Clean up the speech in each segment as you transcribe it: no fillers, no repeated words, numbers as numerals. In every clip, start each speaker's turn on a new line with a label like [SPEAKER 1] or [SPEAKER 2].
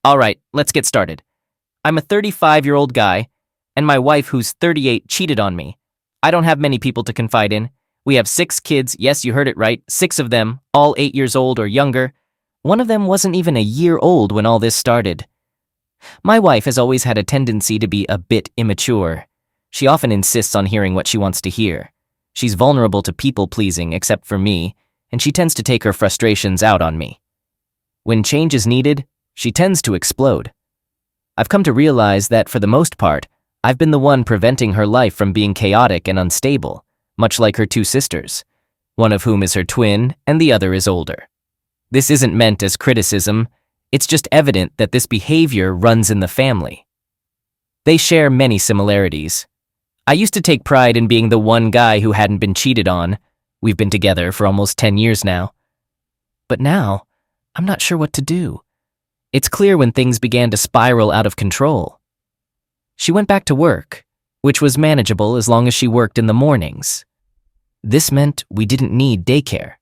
[SPEAKER 1] Alright, let's get started. I'm a 35-year-old guy, and my wife, who's 38, cheated on me. I don't have many people to confide in. We have 6 kids, yes, you heard it right, 6 of them, all 8 years old or younger. One of them wasn't even a year old when all this started. My wife has always had a tendency to be a bit immature. She often insists on hearing what she wants to hear. She's vulnerable to people-pleasing, except for me, and she tends to take her frustrations out on me. When change is needed, she tends to explode. I've come to realize that, for the most part, I've been the one preventing her life from being chaotic and unstable, much like her 2 sisters, one of whom is her twin and the other is older. This isn't meant as criticism, it's just evident that this behavior runs in the family. They share many similarities. I used to take pride in being the one guy who hadn't been cheated on. We've been together for almost 10 years now. But now, I'm not sure what to do. It's clear when things began to spiral out of control. She went back to work, which was manageable as long as she worked in the mornings. This meant we didn't need daycare.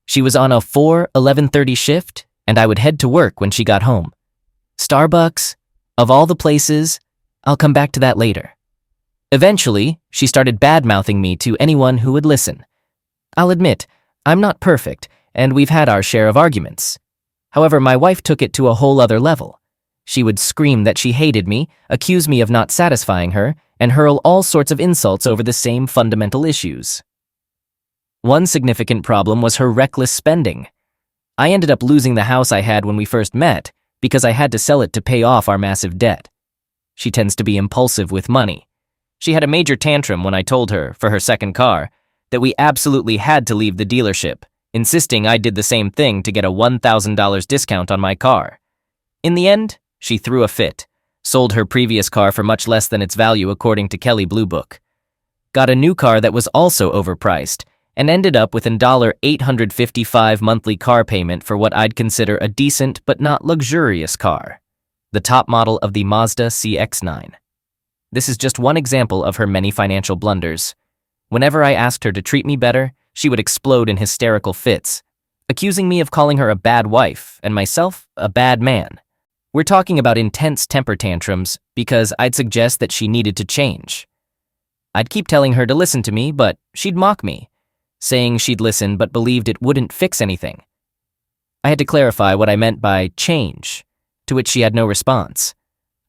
[SPEAKER 1] She was on a 4-11:30 shift, and I would head to work when she got home. Starbucks, of all the places, I'll come back to that later. Eventually, she started bad-mouthing me to anyone who would listen. I'll admit, I'm not perfect, and we've had our share of arguments. However, my wife took it to a whole other level. She would scream that she hated me, accuse me of not satisfying her, and hurl all sorts of insults over the same fundamental issues. One significant problem was her reckless spending. I ended up losing the house I had when we first met because I had to sell it to pay off our massive debt. She tends to be impulsive with money. She had a major tantrum when I told her, for her second car, that we absolutely had to leave the dealership, insisting I did the same thing to get a $1,000 discount on my car. In the end, she threw a fit, sold her previous car for much less than its value according to Kelley Blue Book, got a new car that was also overpriced, and ended up with an $855 monthly car payment for what I'd consider a decent but not luxurious car, the top model of the Mazda CX-9. This is just one example of her many financial blunders. Whenever I asked her to treat me better, she would explode in hysterical fits, accusing me of calling her a bad wife and myself a bad man. We're talking about intense temper tantrums because I'd suggest that she needed to change. I'd keep telling her to listen to me, but she'd mock me, saying she'd listen but believed it wouldn't fix anything. I had to clarify what I meant by change, to which she had no response.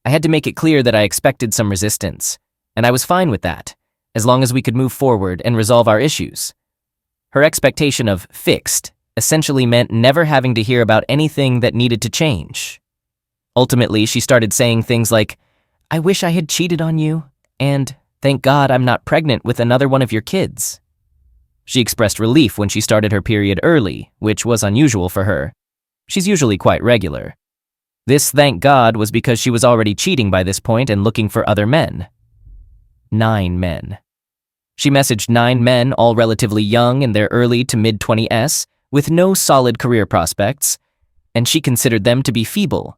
[SPEAKER 1] I had to make it clear that I expected some resistance, and I was fine with that, as long as we could move forward and resolve our issues. Her expectation of fixed essentially meant never having to hear about anything that needed to change. Ultimately, she started saying things like, "I wish I had cheated on you," and "Thank God I'm not pregnant with another one of your kids." She expressed relief when she started her period early, which was unusual for her. She's usually quite regular. This "thank God" was because she was already cheating by this point and looking for other men. 9 men. She messaged 9 men, all relatively young in their early to mid-20s, with no solid career prospects, and she considered them to be feeble.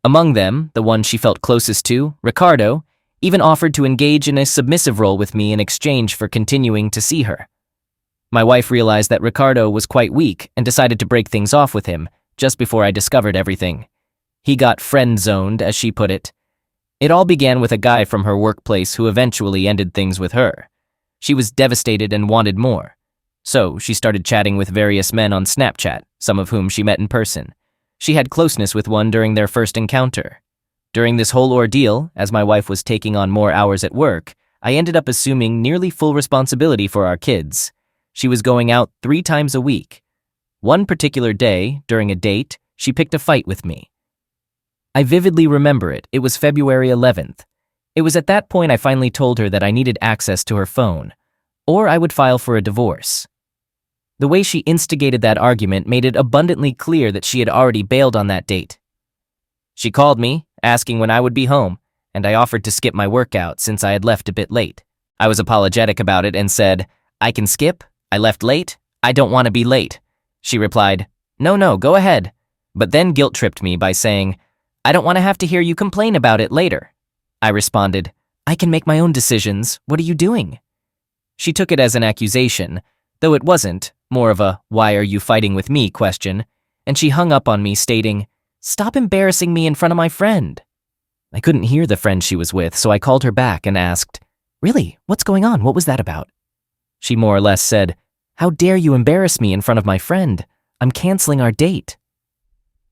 [SPEAKER 1] Among them, the one she felt closest to, Ricardo, even offered to engage in a submissive role with me in exchange for continuing to see her. My wife realized that Ricardo was quite weak and decided to break things off with him just before I discovered everything. He got friend-zoned, as she put it. It all began with a guy from her workplace who eventually ended things with her. She was devastated and wanted more. So she started chatting with various men on Snapchat, some of whom she met in person. She had closeness with one during their first encounter. During this whole ordeal, as my wife was taking on more hours at work, I ended up assuming nearly full responsibility for our kids. She was going out 3 times a week. One particular day, during a date, she picked a fight with me. I vividly remember it. It was February 11th. It was at that point I finally told her that I needed access to her phone, or I would file for a divorce. The way she instigated that argument made it abundantly clear that she had already bailed on that date. She called me, asking when I would be home, and I offered to skip my workout since I had left a bit late. I was apologetic about it and said, "I can skip. I left late. I don't want to be late." She replied, No, go ahead," but then guilt-tripped me by saying, "I don't want to have to hear you complain about it later." I responded, "I can make my own decisions. What are you doing?" She took it as an accusation, though it wasn't, more of a "why are you fighting with me" question, and she hung up on me stating, Stop embarrassing me in front of my friend." I couldn't hear the friend she was with, so I called her back and asked, "Really? What's going on? What was that about?" She more or less said, "How dare you embarrass me in front of my friend? I'm canceling our date."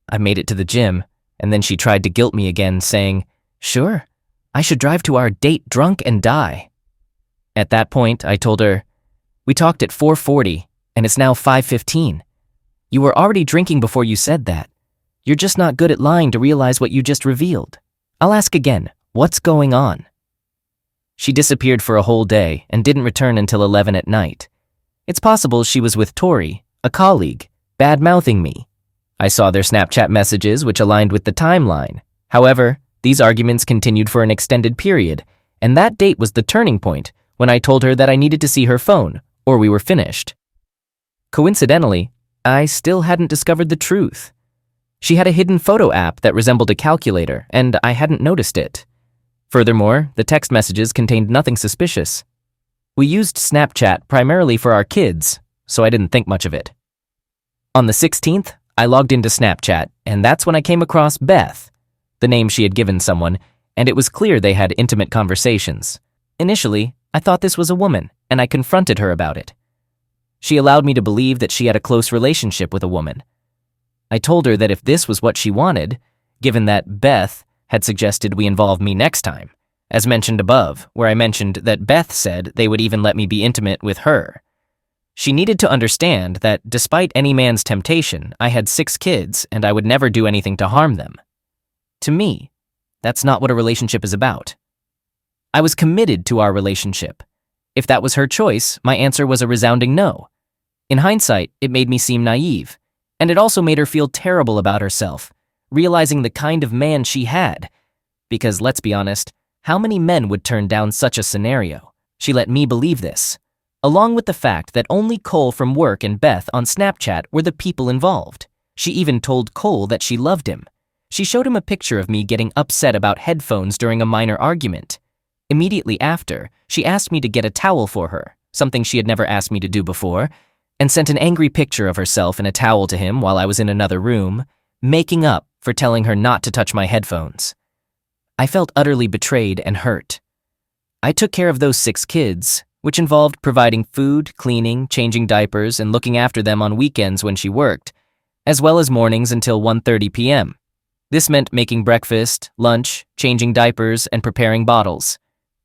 [SPEAKER 1] I made it to the gym, and then she tried to guilt me again, saying, "Sure, I should drive to our date drunk and die." At that point, I told her, "We talked at 4:40, and it's now 5:15. You were already drinking before you said that. You're just not good at lying to realize what you just revealed. I'll ask again, what's going on?" She disappeared for a whole day and didn't return until 11 at night. It's possible she was with Tori, a colleague, bad-mouthing me. I saw their Snapchat messages, which aligned with the timeline. However, these arguments continued for an extended period, and that date was the turning point when I told her that I needed to see her phone, or we were finished. Coincidentally, I still hadn't discovered the truth. She had a hidden photo app that resembled a calculator, and I hadn't noticed it. Furthermore, the text messages contained nothing suspicious. We used Snapchat primarily for our kids, so I didn't think much of it. On the 16th, I logged into Snapchat, and that's when I came across Beth, the name she had given someone, and it was clear they had intimate conversations. Initially, I thought this was a woman, and I confronted her about it. She allowed me to believe that she had a close relationship with a woman. I told her that if this was what she wanted, given that Beth had suggested we involve me next time, as mentioned above, where I mentioned that Beth said they would even let me be intimate with her. She needed to understand that despite any man's temptation, I had 6 kids and I would never do anything to harm them. To me, that's not what a relationship is about. I was committed to our relationship. If that was her choice, my answer was a resounding no. In hindsight, it made me seem naive, and it also made her feel terrible about herself, realizing the kind of man she had. Because let's be honest, how many men would turn down such a scenario? She let me believe this, along with the fact that only Cole from work and Beth on Snapchat were the people involved. She even told Cole that she loved him. She showed him a picture of me getting upset about headphones during a minor argument. Immediately after, she asked me to get a towel for her, something she had never asked me to do before, and sent an angry picture of herself in a towel to him while I was in another room, making up for telling her not to touch my headphones. I felt utterly betrayed and hurt. I took care of those 6 kids, which involved providing food, cleaning, changing diapers, and looking after them on weekends when she worked, as well as mornings until 1:30 p.m. This meant making breakfast, lunch, changing diapers, and preparing bottles.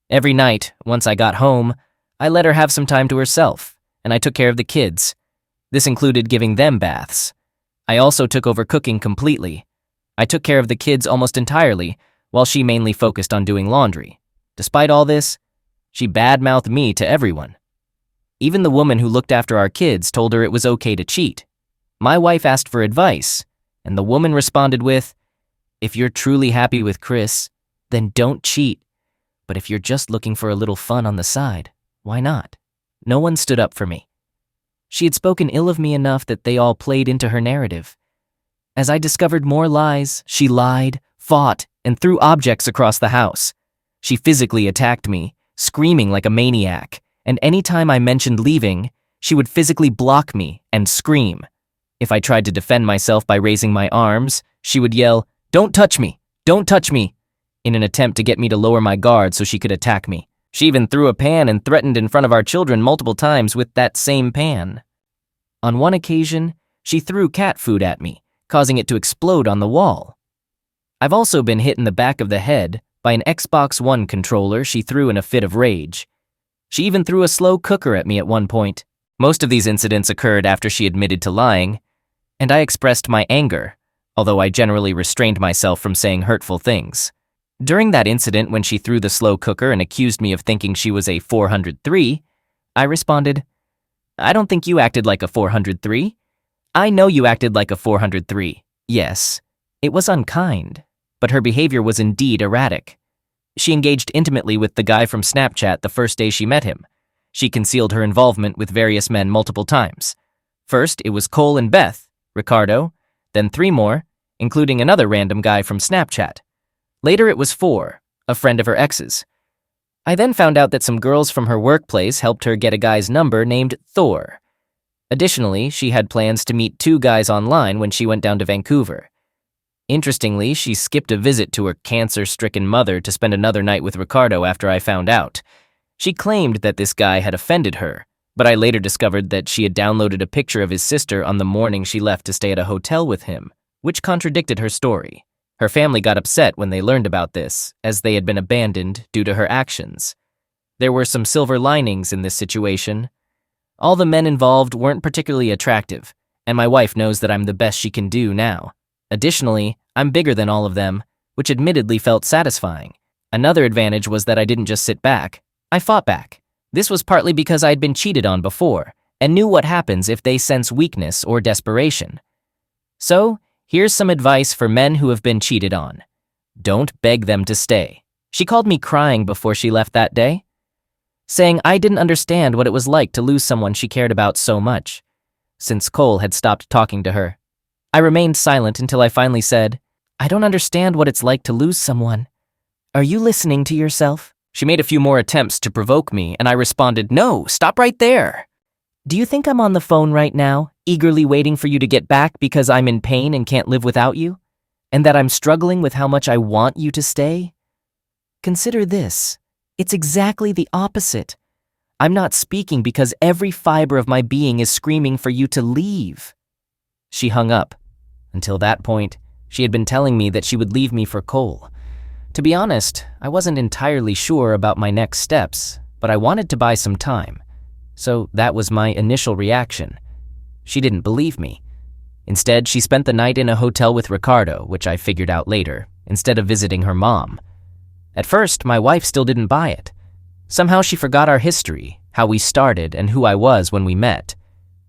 [SPEAKER 1] Every night, once I got home, I let her have some time to herself, and I took care of the kids. This included giving them baths. I also took over cooking completely. I took care of the kids almost entirely, while she mainly focused on doing laundry. Despite all this, she badmouthed me to everyone. Even the woman who looked after our kids told her it was okay to cheat. My wife asked for advice, and the woman responded with, "If you're truly happy with Chris, then don't cheat. But if you're just looking for a little fun on the side, why not?" No one stood up for me. She had spoken ill of me enough that they all played into her narrative. As I discovered more lies, she lied, fought, and threw objects across the house. She physically attacked me, screaming like a maniac, and any time I mentioned leaving, she would physically block me and scream. If I tried to defend myself by raising my arms, she would yell, "Don't touch me! Don't touch me!" in an attempt to get me to lower my guard so she could attack me. She even threw a pan and threatened in front of our children multiple times with that same pan. On one occasion, she threw cat food at me, causing it to explode on the wall. I've also been hit in the back of the head by an Xbox One controller she threw in a fit of rage. She even threw a slow cooker at me at one point. Most of these incidents occurred after she admitted to lying, and I expressed my anger, although I generally restrained myself from saying hurtful things. During that incident when she threw the slow cooker and accused me of thinking she was a 403, I responded, "I don't think you acted like a 403. I know you acted like a 403. Yes, it was unkind, but her behavior was indeed erratic. She engaged intimately with the guy from Snapchat the first day she met him. She concealed her involvement with various men multiple times. First, it was Cole and Beth, Ricardo, then 3 more, including another random guy from Snapchat. Later it was 4, a friend of her ex's. I then found out that some girls from her workplace helped her get a guy's number named Thor. Additionally, she had plans to meet 2 guys online when she went down to Vancouver. Interestingly, she skipped a visit to her cancer-stricken mother to spend another night with Ricardo after I found out. She claimed that this guy had offended her, but I later discovered that she had downloaded a picture of his sister on the morning she left to stay at a hotel with him, which contradicted her story. Her family got upset when they learned about this, as they had been abandoned due to her actions. There were some silver linings in this situation. All the men involved weren't particularly attractive, and my wife knows that I'm the best she can do now. Additionally, I'm bigger than all of them, which admittedly felt satisfying. Another advantage was that I didn't just sit back. I fought back. This was partly because I had been cheated on before, and knew what happens if they sense weakness or desperation. So, here's some advice for men who have been cheated on. Don't beg them to stay. She called me crying before she left that day, saying I didn't understand what it was like to lose someone she cared about so much, since Cole had stopped talking to her. I remained silent until I finally said, I don't understand what it's like to lose someone. Are you listening to yourself? She made a few more attempts to provoke me, and I responded, no, stop right there. Do you think I'm on the phone right now, eagerly waiting for you to get back because I'm in pain and can't live without you? And that I'm struggling with how much I want you to stay? Consider this. It's exactly the opposite. I'm not speaking because every fiber of my being is screaming for you to leave. She hung up. Until that point, she had been telling me that she would leave me for Cole. To be honest, I wasn't entirely sure about my next steps, but I wanted to buy some time. So that was my initial reaction. She didn't believe me. Instead, she spent the night in a hotel with Ricardo, which I figured out later, instead of visiting her mom. At first, my wife still didn't buy it. Somehow she forgot our history, how we started, and who I was when we met.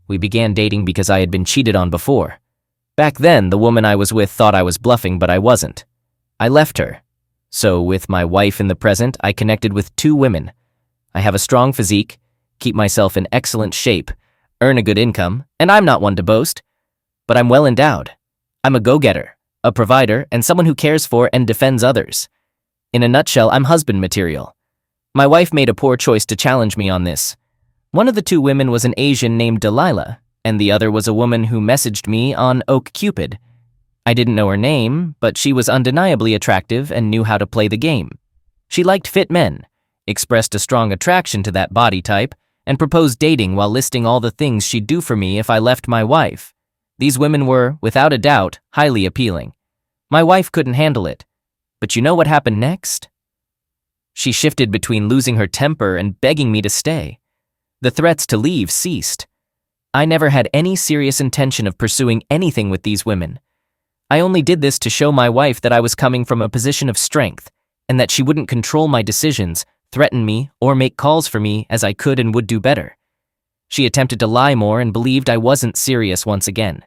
[SPEAKER 1] We began dating because I had been cheated on before. Back then, the woman I was with thought I was bluffing, but I wasn't. I left her. So, with my wife in the present, I connected with 2 women. I have a strong physique, keep myself in excellent shape, earn a good income, and I'm not one to boast. But I'm well endowed. I'm a go-getter, a provider, and someone who cares for and defends others. In a nutshell, I'm husband material. My wife made a poor choice to challenge me on this. One of the 2 women was an Asian named Delilah, and the other was a woman who messaged me on OkCupid. I didn't know her name, but she was undeniably attractive and knew how to play the game. She liked fit men, expressed a strong attraction to that body type, and proposed dating while listing all the things she'd do for me if I left my wife. These women were, without a doubt, highly appealing. My wife couldn't handle it. But you know what happened next? She shifted between losing her temper and begging me to stay. The threats to leave ceased. I never had any serious intention of pursuing anything with these women. I only did this to show my wife that I was coming from a position of strength, and that she wouldn't control my decisions, threaten me, or make calls for me as I could and would do better. She attempted to lie more and believed I wasn't serious once again.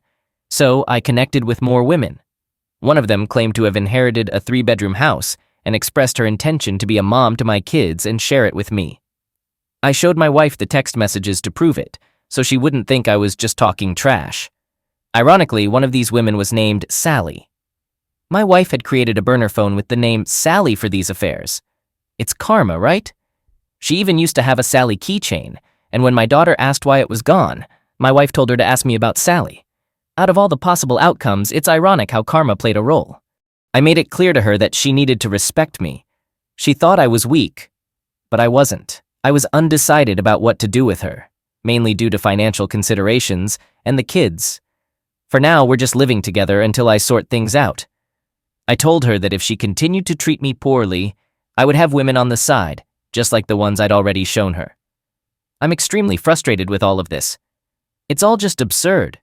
[SPEAKER 1] So I connected with more women. One of them claimed to have inherited a 3-bedroom house and expressed her intention to be a mom to my kids and share it with me. I showed my wife the text messages to prove it, so she wouldn't think I was just talking trash. Ironically, one of these women was named Sally. My wife had created a burner phone with the name Sally for these affairs. It's karma, right? She even used to have a Sally keychain, and when my daughter asked why it was gone, my wife told her to ask me about Sally. Out of all the possible outcomes, it's ironic how karma played a role. I made it clear to her that she needed to respect me. She thought I was weak, but I wasn't. I was undecided about what to do with her, mainly due to financial considerations and the kids. For now, we're just living together until I sort things out. I told her that if she continued to treat me poorly, I would have women on the side, just like the ones I'd already shown her. I'm extremely frustrated with all of this. It's all just absurd.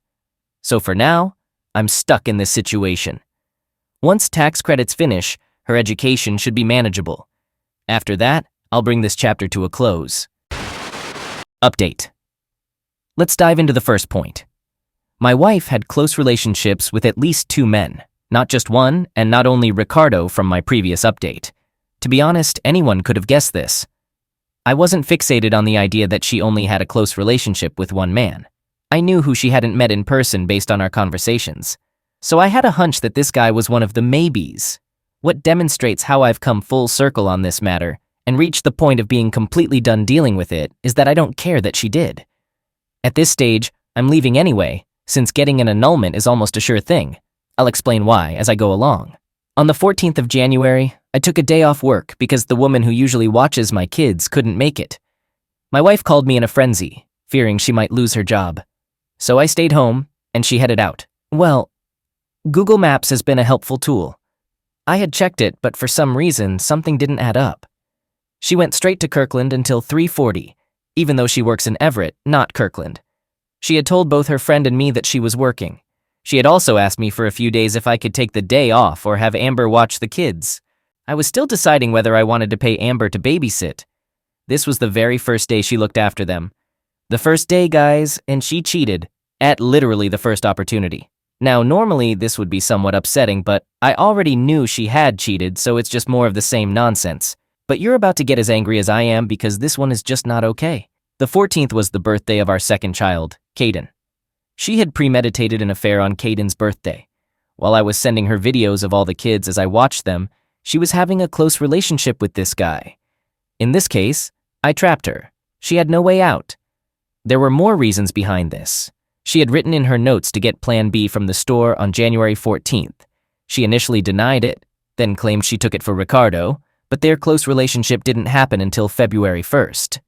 [SPEAKER 1] So for now, I'm stuck in this situation. Once tax credits finish, her education should be manageable. After that, I'll bring this chapter to a close. Update. Let's dive into the first point. My wife had close relationships with at least 2 men, not just one, and not only Ricardo from my previous update. To be honest, anyone could have guessed this. I wasn't fixated on the idea that she only had a close relationship with one man. I knew who she hadn't met in person based on our conversations. So I had a hunch that this guy was one of the maybes. What demonstrates how I've come full circle on this matter and reached the point of being completely done dealing with it is that I don't care that she did. At this stage, I'm leaving anyway, since getting an annulment is almost a sure thing. I'll explain why as I go along. On the 14th of January, I took a day off work because the woman who usually watches my kids couldn't make it. My wife called me in a frenzy, fearing she might lose her job. So I stayed home, and she headed out. Well, Google Maps has been a helpful tool. I had checked it, but for some reason, something didn't add up. She went straight to Kirkland until 3:40, even though she works in Everett, not Kirkland. She had told both her friend and me that she was working. She had also asked me for a few days if I could take the day off or have Amber watch the kids. I was still deciding whether I wanted to pay Amber to babysit. This was the very first day she looked after them. The first day, guys, and she cheated, at literally the first opportunity. Now, normally this would be somewhat upsetting, but I already knew she had cheated, so it's just more of the same nonsense. But you're about to get as angry as I am because this one is just not okay. The 14th was the birthday of our second child, Caden. She had premeditated an affair on Caden's birthday. While I was sending her videos of all the kids as I watched them, she was having a close relationship with this guy. In this case, I trapped her. She had no way out. There were more reasons behind this. She had written in her notes to get Plan B from the store on January 14th. She initially denied it, then claimed she took it for Ricardo, but their close relationship didn't happen until February 1st.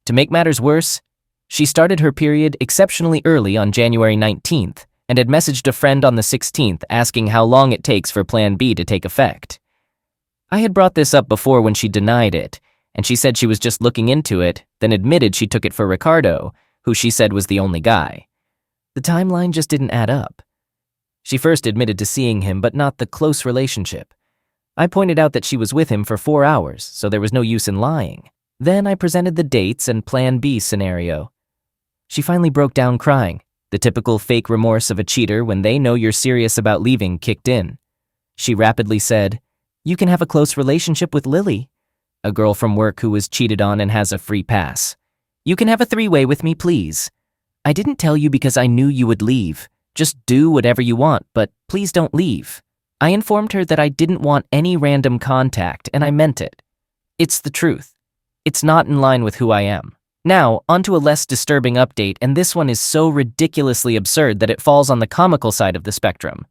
[SPEAKER 1] To make matters worse, she started her period exceptionally early on January 19th and had messaged a friend on the 16th asking how long it takes for Plan B to take effect. I had brought this up before when she denied it, and she said she was just looking into it, then admitted she took it for Ricardo, who she said was the only guy. The timeline just didn't add up. She first admitted to seeing him, but not the close relationship. I pointed out that she was with him for 4 hours, so there was no use in lying. Then I presented the dates and Plan B scenario. She finally broke down crying. The typical fake remorse of a cheater when they know you're serious about leaving kicked in. She rapidly said, "You can have a close relationship with Lily," a girl from work who was cheated on and has a free pass. "You can have a three-way with me, please. I didn't tell you because I knew you would leave. Just do whatever you want, but please don't leave." I informed her that I didn't want any random contact, and I meant it. It's the truth. It's not in line with who I am. Now, onto a less disturbing update, and this one is so ridiculously absurd that it falls on the comical side of the spectrum.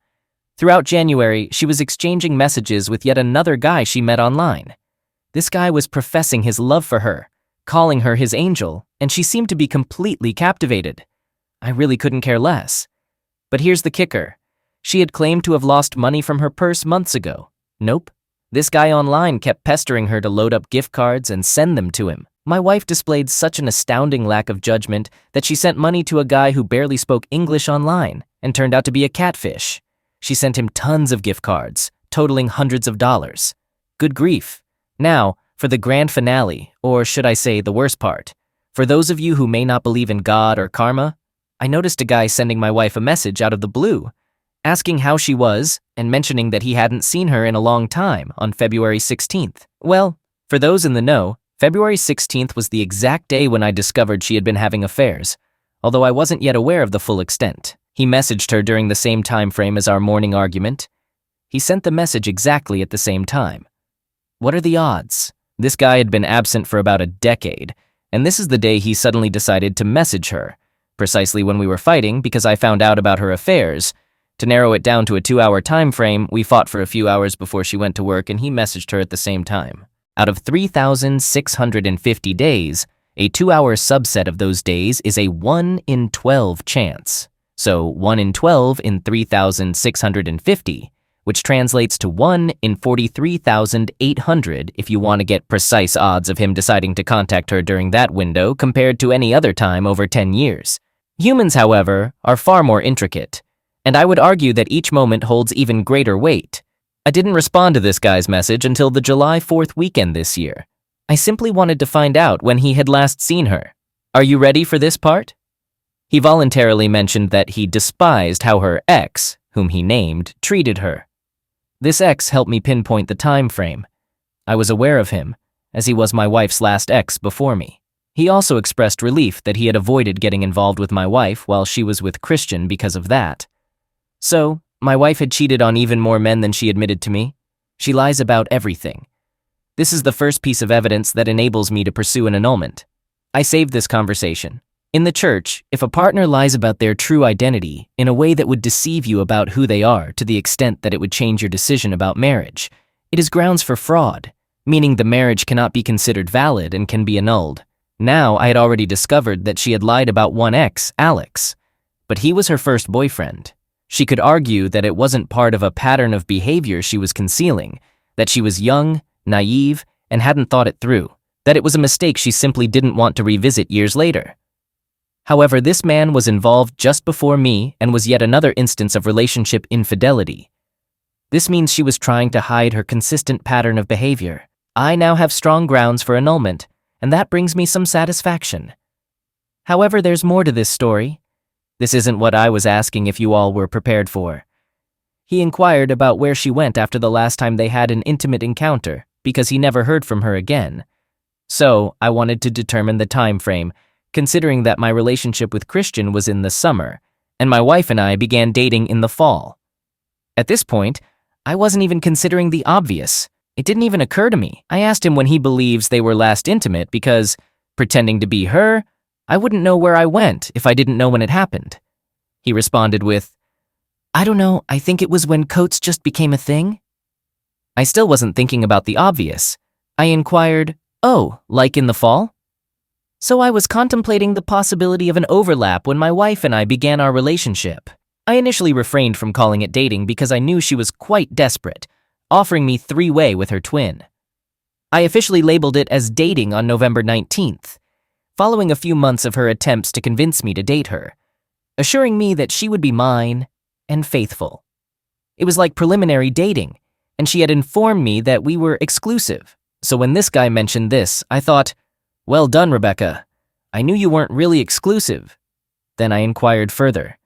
[SPEAKER 1] Throughout January, she was exchanging messages with yet another guy she met online. This guy was professing his love for her, calling her his angel, and she seemed to be completely captivated. I really couldn't care less. But here's the kicker. She had claimed to have lost money from her purse months ago. Nope. This guy online kept pestering her to load up gift cards and send them to him. My wife displayed such an astounding lack of judgment that she sent money to a guy who barely spoke English online and turned out to be a catfish. She sent him tons of gift cards, totaling hundreds of dollars. Good grief. Now, for the grand finale, or should I say the worst part. For those of you who may not believe in God or karma, I noticed a guy sending my wife a message out of the blue, asking how she was and mentioning that he hadn't seen her in a long time on February 16th. Well, for those in the know, February 16th was the exact day when I discovered she had been having affairs, although I wasn't yet aware of the full extent. He messaged her during the same time frame as our morning argument. He sent the message exactly at the same time. What are the odds? This guy had been absent for about a decade, and this is the day he suddenly decided to message her, precisely when we were fighting because I found out about her affairs. To narrow it down to a 2-hour time frame, we fought for a few hours before she went to work and he messaged her at the same time. Out of 3,650 days, a 2-hour subset of those days is a 1 in 12 chance. So 1 in 12 in 3,650, which translates to 1 in 43,800 if you want to get precise odds of him deciding to contact her during that window compared to any other time over 10 years. Humans, however, are far more intricate, and I would argue that each moment holds even greater weight. I didn't respond to this guy's message until the July 4th weekend this year. I simply wanted to find out when he had last seen her. Are you ready for this part? He voluntarily mentioned that he despised how her ex, whom he named, treated her. This ex helped me pinpoint the time frame. I was aware of him, as he was my wife's last ex before me. He also expressed relief that he had avoided getting involved with my wife while she was with Christian because of that. So, my wife had cheated on even more men than she admitted to me. She lies about everything. This is the first piece of evidence that enables me to pursue an annulment. I saved this conversation. In the church, if a partner lies about their true identity in a way that would deceive you about who they are to the extent that it would change your decision about marriage, it is grounds for fraud, meaning the marriage cannot be considered valid and can be annulled. Now, I had already discovered that she had lied about one ex, Alex, but he was her first boyfriend. She could argue that it wasn't part of a pattern of behavior she was concealing, that she was young, naive, and hadn't thought it through, that it was a mistake she simply didn't want to revisit years later. However, this man was involved just before me and was yet another instance of relationship infidelity. This means she was trying to hide her consistent pattern of behavior. I now have strong grounds for annulment, and that brings me some satisfaction. However, there's more to this story. This isn't what I was asking if you all were prepared for. He inquired about where she went after the last time they had an intimate encounter, because he never heard from her again. So, I wanted to determine the time frame, considering that my relationship with Christian was in the summer, and my wife and I began dating in the fall. At this point, I wasn't even considering the obvious. It didn't even occur to me. I asked him when he believes they were last intimate because, pretending to be her, I wouldn't know where I went if I didn't know when it happened. He responded with, "I don't know, I think it was when coats just became a thing." I still wasn't thinking about the obvious. I inquired, "Oh, like in the fall?" So I was contemplating the possibility of an overlap when my wife and I began our relationship. I initially refrained from calling it dating because I knew she was quite desperate, offering me three-way with her twin. I officially labeled it as dating on November 19th, following a few months of her attempts to convince me to date her, assuring me that she would be mine and faithful. It was like preliminary dating, and she had informed me that we were exclusive. So when this guy mentioned this, I thought, "Well done, Rebecca. I knew you weren't really exclusive." Then I inquired further.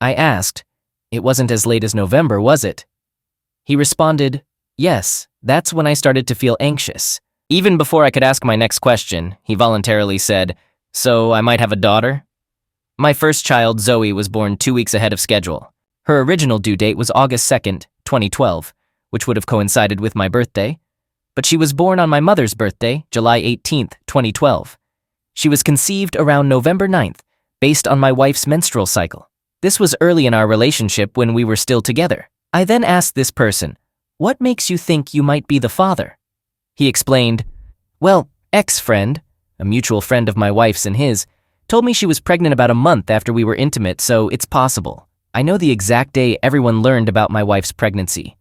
[SPEAKER 1] I asked, "It wasn't as late as November, was it?" He responded, "Yes, that's when I started to feel anxious." Even before I could ask my next question, he voluntarily said, "So I might have a daughter?" My first child, Zoe, was born 2 weeks ahead of schedule. Her original due date was August 2nd, 2012, which would have coincided with my birthday, but she was born on my mother's birthday, July 18th, 2012. She was conceived around November 9th, based on my wife's menstrual cycle. This was early in our relationship when we were still together. I then asked this person, "What makes you think you might be the father?" He explained, "Well, ex-friend, a mutual friend of my wife's and his, told me she was pregnant about a month after we were intimate, so it's possible. I know the exact day everyone learned about my wife's pregnancy.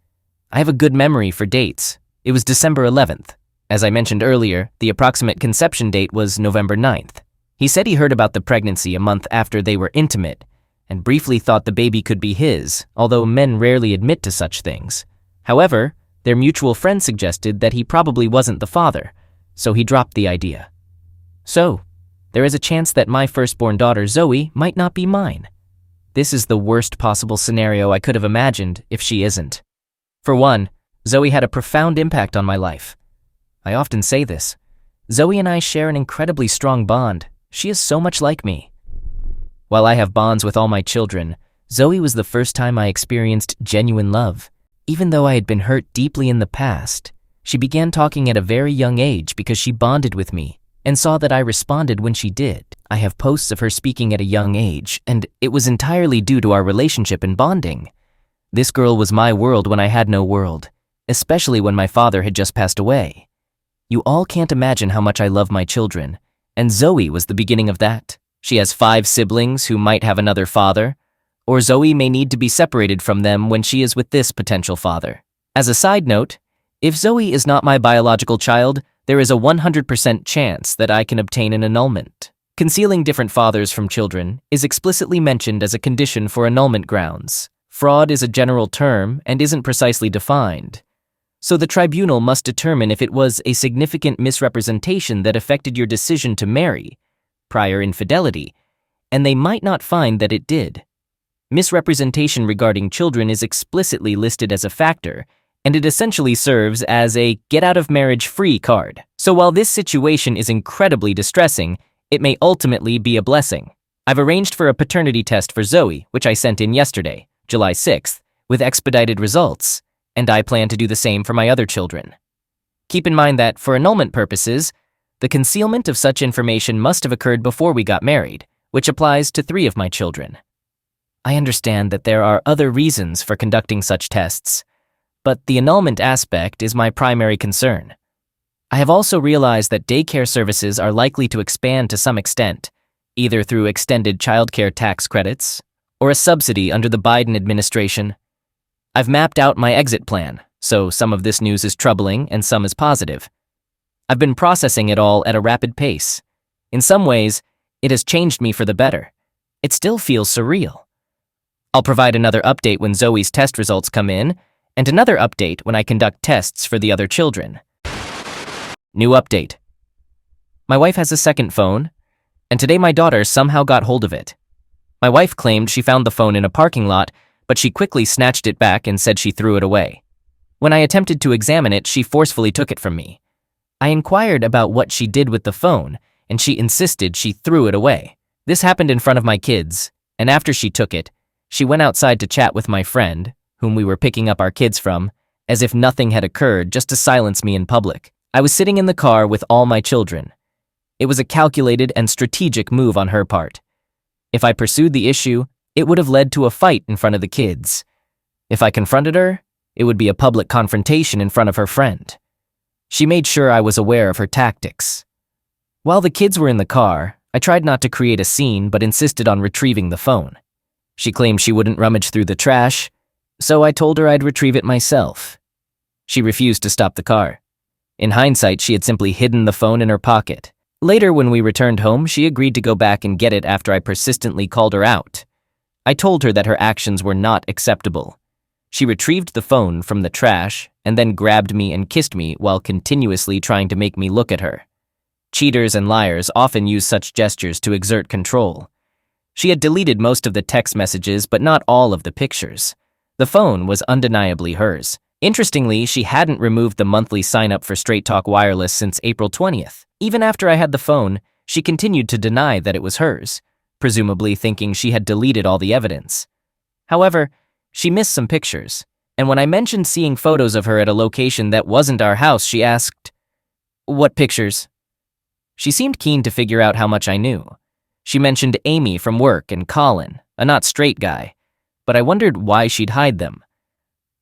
[SPEAKER 1] I have a good memory for dates. It was December 11th. As I mentioned earlier, the approximate conception date was November 9th. He said he heard about the pregnancy a month after they were intimate, and briefly thought the baby could be his, although men rarely admit to such things. However, their mutual friend suggested that he probably wasn't the father, so he dropped the idea. So, there is a chance that my firstborn daughter, Zoe, might not be mine. This is the worst possible scenario I could have imagined if she isn't. For one, Zoe had a profound impact on my life. I often say this. Zoe and I share an incredibly strong bond. She is so much like me. While I have bonds with all my children, Zoe was the first time I experienced genuine love. Even though I had been hurt deeply in the past, she began talking at a very young age because she bonded with me and saw that I responded when she did. I have posts of her speaking at a young age, and it was entirely due to our relationship and bonding. This girl was my world when I had no world, especially when my father had just passed away. You all can't imagine how much I love my children, and Zoe was the beginning of that. She has 5 siblings who might have another father, or Zoe may need to be separated from them when she is with this potential father. As a side note, if Zoe is not my biological child, there is a 100% chance that I can obtain an annulment. Concealing different fathers from children is explicitly mentioned as a condition for annulment grounds. Fraud is a general term and isn't precisely defined. So the tribunal must determine if it was a significant misrepresentation that affected your decision to marry, prior infidelity, and they might not find that it did. Misrepresentation regarding children is explicitly listed as a factor, and it essentially serves as a get-out-of-marriage-free card. So while this situation is incredibly distressing, it may ultimately be a blessing. I've arranged for a paternity test for Zoe, which I sent in yesterday, July 6th, with expedited results, and I plan to do the same for my other children. Keep in mind that, for annulment purposes, the concealment of such information must have occurred before we got married, which applies to 3 of my children. I understand that there are other reasons for conducting such tests, but the annulment aspect is my primary concern. I have also realized that daycare services are likely to expand to some extent, either through extended childcare tax credits or a subsidy under the Biden administration. I've mapped out my exit plan, so some of this news is troubling and some is positive. I've been processing it all at a rapid pace. In some ways, it has changed me for the better. It still feels surreal. I'll provide another update when Zoe's test results come in, and another update when I conduct tests for the other children. New update. My wife has a second phone, and today my daughter somehow got hold of it. My wife claimed she found the phone in a parking lot, but she quickly snatched it back and said she threw it away. When I attempted to examine it, she forcefully took it from me. I inquired about what she did with the phone, and she insisted she threw it away. This happened in front of my kids, and after she took it, she went outside to chat with my friend, whom we were picking up our kids from, as if nothing had occurred, just to silence me in public. I was sitting in the car with all my children. It was a calculated and strategic move on her part. If I pursued the issue, it would have led to a fight in front of the kids. If I confronted her, it would be a public confrontation in front of her friend. She made sure I was aware of her tactics. While the kids were in the car, I tried not to create a scene but insisted on retrieving the phone. She claimed she wouldn't rummage through the trash, so I told her I'd retrieve it myself. She refused to stop the car. In hindsight, she had simply hidden the phone in her pocket. Later, when we returned home, she agreed to go back and get it after I persistently called her out. I told her that her actions were not acceptable. She retrieved the phone from the trash and then grabbed me and kissed me while continuously trying to make me look at her. Cheaters and liars often use such gestures to exert control. She had deleted most of the text messages, but not all of the pictures. The phone was undeniably hers. Interestingly, she hadn't removed the monthly sign-up for Straight Talk Wireless since April 20th. Even after I had the phone, she continued to deny that it was hers, presumably thinking she had deleted all the evidence. However, she missed some pictures, and when I mentioned seeing photos of her at a location that wasn't our house, she asked, "What pictures?" She seemed keen to figure out how much I knew. She mentioned Amy from work and Colin, a not straight guy, but I wondered why she'd hide them.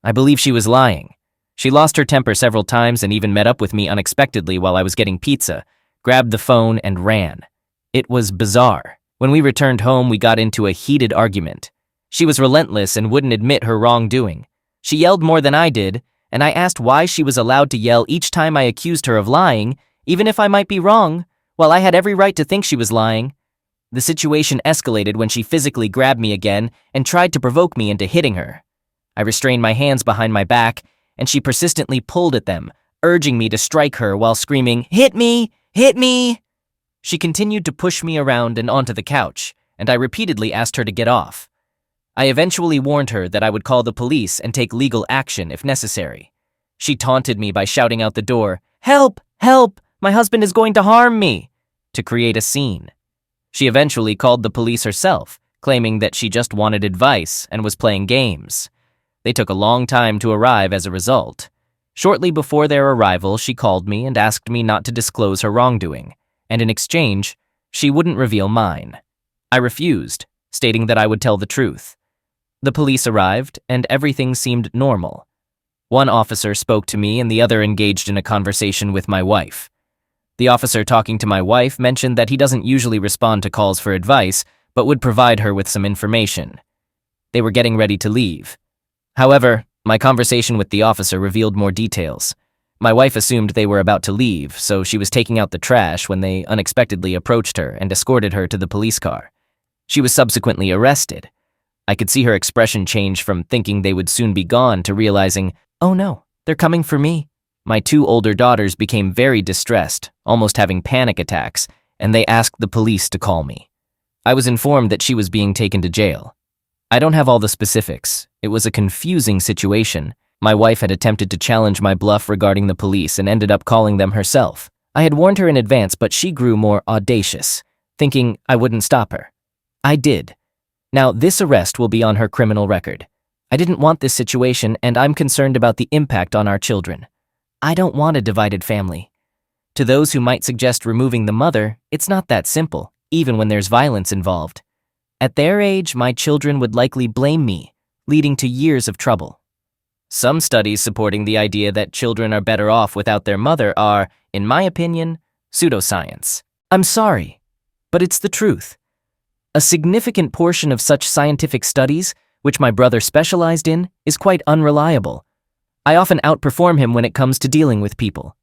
[SPEAKER 1] I believe she was lying. She lost her temper several times and even met up with me unexpectedly while I was getting pizza, grabbed the phone, and ran. It was bizarre. When we returned home, we got into a heated argument. She was relentless and wouldn't admit her wrongdoing. She yelled more than I did, and I asked why she was allowed to yell each time I accused her of lying, even if I might be wrong, while I had every right to think she was lying. The situation escalated when she physically grabbed me again and tried to provoke me into hitting her. I restrained my hands behind my back, and she persistently pulled at them, urging me to strike her while screaming, "Hit me! Hit me!" She continued to push me around and onto the couch, and I repeatedly asked her to get off. I eventually warned her that I would call the police and take legal action if necessary. She taunted me by shouting out the door, "Help! Help! My husband is going to harm me!" to create a scene. She eventually called the police herself, claiming that she just wanted advice and was playing games. They took a long time to arrive as a result. Shortly before their arrival, she called me and asked me not to disclose her wrongdoing, and in exchange, she wouldn't reveal mine. I refused, stating that I would tell the truth. The police arrived, and everything seemed normal. One officer spoke to me and the other engaged in a conversation with my wife. The officer talking to my wife mentioned that he doesn't usually respond to calls for advice, but would provide her with some information. They were getting ready to leave. However, my conversation with the officer revealed more details. My wife assumed they were about to leave, so she was taking out the trash when they unexpectedly approached her and escorted her to the police car. She was subsequently arrested. I could see her expression change from thinking they would soon be gone to realizing, "Oh no, they're coming for me." My 2 older daughters became very distressed, almost having panic attacks, and they asked the police to call me. I was informed that she was being taken to jail. I don't have all the specifics. It was a confusing situation. My wife had attempted to challenge my bluff regarding the police and ended up calling them herself. I had warned her in advance, but she grew more audacious, thinking I wouldn't stop her. I did. Now, this arrest will be on her criminal record. I didn't want this situation, and I'm concerned about the impact on our children. I don't want a divided family. To those who might suggest removing the mother, it's not that simple. even when there's violence involved. At their age, my children would likely blame me, leading to years of trouble. Some studies supporting the idea that children are better off without their mother are, in my opinion, pseudoscience. I'm sorry, but it's the truth. A significant portion of such scientific studies, which my brother specialized in, is quite unreliable. I often outperform him when it comes to dealing with people.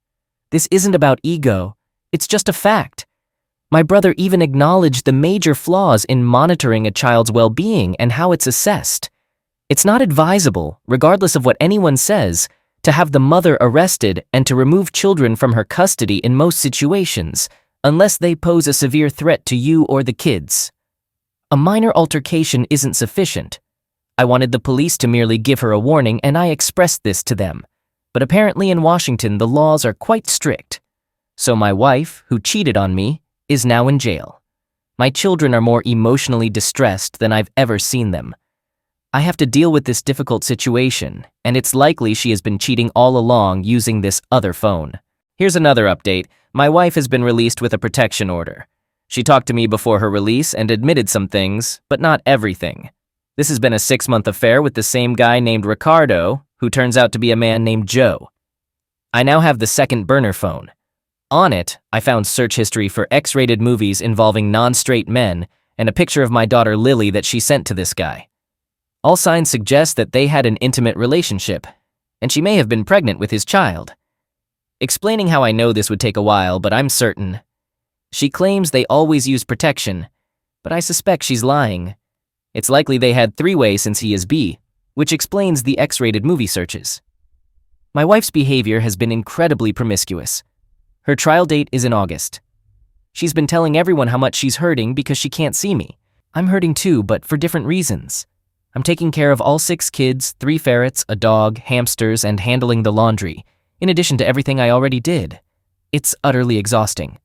[SPEAKER 1] This isn't about ego, it's just a fact. My brother even acknowledged the major flaws in monitoring a child's well-being and how it's assessed. It's not advisable, regardless of what anyone says, to have the mother arrested and to remove children from her custody in most situations, unless they pose a severe threat to you or the kids. A minor altercation isn't sufficient. I wanted the police to merely give her a warning, and I expressed this to them. But apparently in Washington, the laws are quite strict. So my wife, who cheated on me, is now in jail. My children are more emotionally distressed than I've ever seen them. I have to deal with this difficult situation, and it's likely she has been cheating all along using this other phone. Here's another update. My wife has been released with a protection order. She talked to me before her release and admitted some things, but not everything. This has been a 6-month affair with the same guy named Ricardo, who turns out to be a man named Joe. I now have the second burner phone. On it, I found search history for X-rated movies involving non-straight men and a picture of my daughter Lily that she sent to this guy. All signs suggest that they had an intimate relationship, and she may have been pregnant with his child. Explaining how I know this would take a while, but I'm certain. She claims they always use protection, but I suspect she's lying. It's likely they had three-way since he is bi, which explains the X-rated movie searches. My wife's behavior has been incredibly promiscuous. Her trial date is in August. She's been telling everyone how much she's hurting because she can't see me. I'm hurting too, but for different reasons. I'm taking care of all 6 kids, 3 ferrets, a dog, hamsters, and handling the laundry, in addition to everything I already did. It's utterly exhausting.